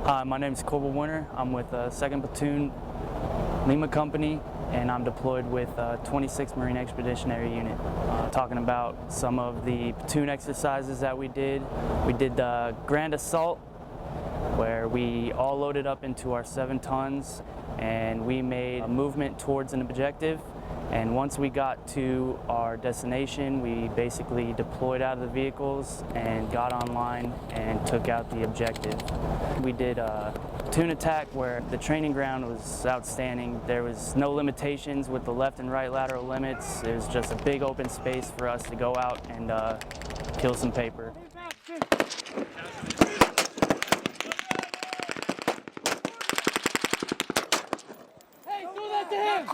Hi, my name is Corporal Winter. I'm with 2nd Platoon, Lima Company, and I'm deployed with 26th Marine Expeditionary Unit. Talking about some of the platoon exercises that we did. We did the Grand Assault, where we all loaded up into our 7 tons and we made a movement towards an objective. And once we got to our destination, we basically deployed out of the vehicles and got online and took out the objective. We did a platoon attack where the training ground was outstanding. There was no limitations with the left and right lateral limits. It was just a big open space for us to go out and kill some paper. Hey, do that to him!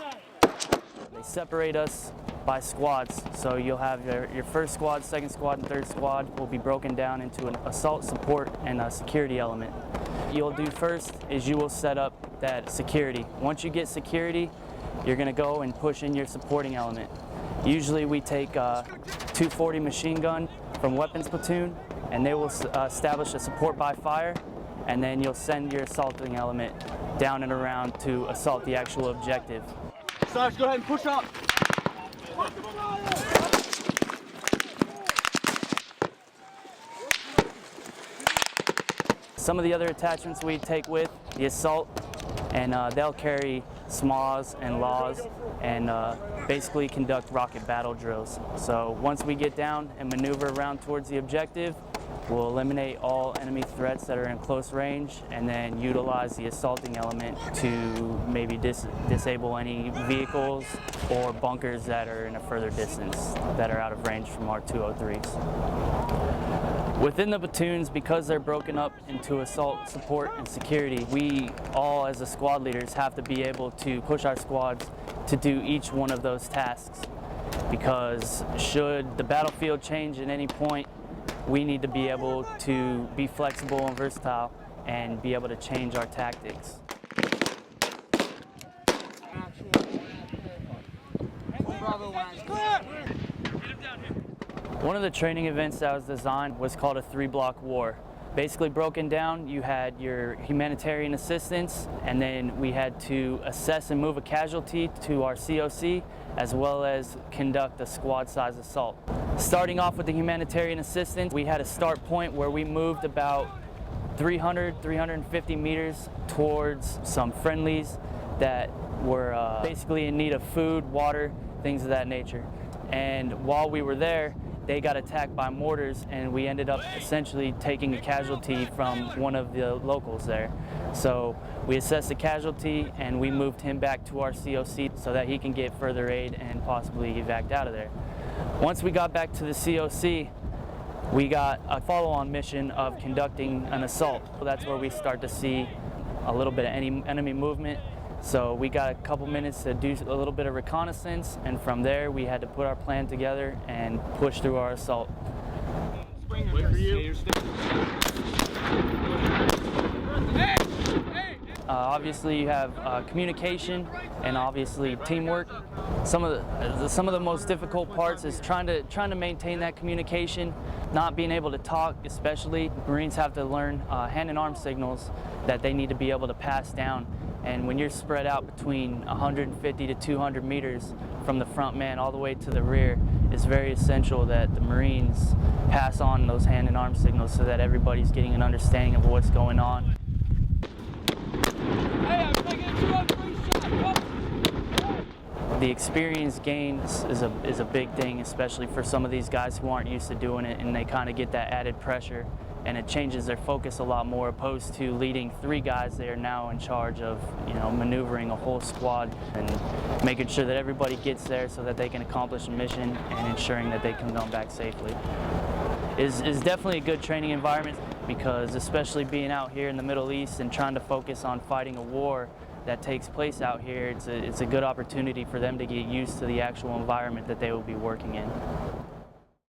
They separate us by squads, so you'll have your first squad, second squad, and third squad will be broken down into an assault, support, and a security element. You'll do first is you will set up that security. Once you get security, you're going to go and push in your supporting element. Usually we take a 240 machine gun from weapons platoon, and they will establish a support by fire, and then you'll send your assaulting element down and around to assault the actual objective. Sarge, go ahead and push up. Some of the other attachments we take with the assault, and they'll carry SMAWs and LAWs and basically conduct rocket battle drills. So once we get down and maneuver around towards the objective, we'll eliminate all enemy threats that are in close range and then utilize the assaulting element to maybe disable any vehicles or bunkers that are in a further distance that are out of range from our 203s. Within the platoons, because they're broken up into assault, support, and security, we all as the squad leaders have to be able to push our squads to do each one of those tasks, because should the battlefield change at any point, we need to be able to be flexible and versatile and be able to change our tactics. One of the training events that was designed was called a 3-block war. Basically broken down, you had your humanitarian assistance, and then we had to assess and move a casualty to our COC, as well as conduct a squad-size assault. Starting off with the humanitarian assistance, we had a start point where we moved about 350 meters towards some friendlies that were basically in need of food, water, things of that nature. And while we were there, they got attacked by mortars, and we ended up essentially taking a casualty from one of the locals there. So we assessed the casualty and we moved him back to our COC so that he can get further aid and possibly evac out of there. Once we got back to the COC, we got a follow-on mission of conducting an assault. That's where we start to see a little bit of enemy movement. So we got a couple minutes to do a little bit of reconnaissance, and from there we had to put our plan together and push through our assault. Wait for you. Obviously you have communication and obviously teamwork. Some of the most difficult parts is trying to maintain that communication, not being able to talk especially. Marines have to learn hand and arm signals that they need to be able to pass down. And when you're spread out between 150 to 200 meters from the front man all the way to the rear, it's very essential that the Marines pass on those hand and arm signals so that everybody's getting an understanding of what's going on. Hey, I'm taking a 2-on-3 shot. The experience gains is a big thing, especially for some of these guys who aren't used to doing it, and they kind of get that added pressure, and it changes their focus a lot more, opposed to leading 3 guys. They are now in charge of, maneuvering a whole squad and making sure that everybody gets there so that they can accomplish a mission and ensuring that they can come back safely. Is definitely a good training environment, because especially being out here in the Middle East and trying to focus on fighting a war that takes place out here, it's a good opportunity for them to get used to the actual environment that they will be working in.